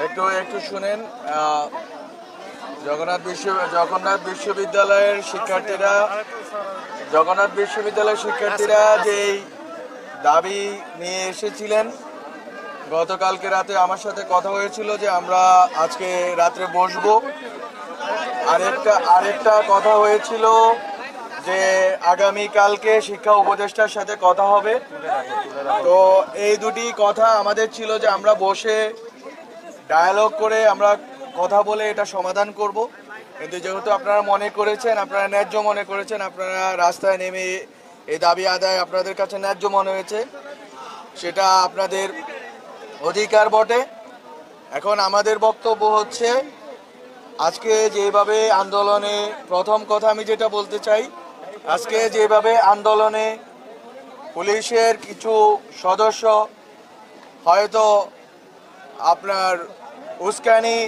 একটু একটু শুনেন। জগন্নাথ বিশ্ববিদ্যালয়ের শিক্ষার্থীরা যেই দাবি নিয়ে এসেছিলেন, গতকালকে রাতে আমার সাথে কথা হয়েছিল যে আমরা আজকে রাত্রে বসবো। আরেকটা কথা হয়েছিল যে আগামীকালকে শিক্ষা উপদেষ্টার সাথে কথা হবে। তো এই দুটি কথা আমাদের ছিল যে আমরা বসে ডায়ালগ করে আমরা কথা বলে এটা সমাধান করব। কিন্তু যেহেতু আপনারা ন্যায্য মনে করেছেন, আপনারা রাস্তায় নেমে এই দাবি আদায় আপনাদের কাছে ন্যায্য মনে হয়েছে, সেটা আপনাদের অধিকার বটে। এখন আমাদের বক্তব্য হচ্ছে, আজকে যেভাবে আন্দোলনে, প্রথম কথা আমি যেটা বলতে চাই, আজকে যেভাবে আন্দোলনে পুলিশের কিছু সদস্য হয়তো আপনার উস্কানি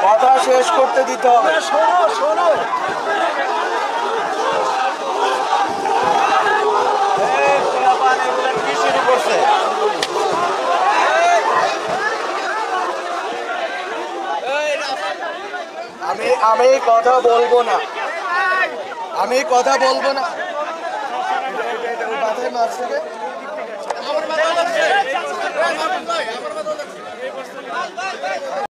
কথা শেষ করতে দিতে হবে। আমি কথা বলবো না। মাথায় মাছ থেকে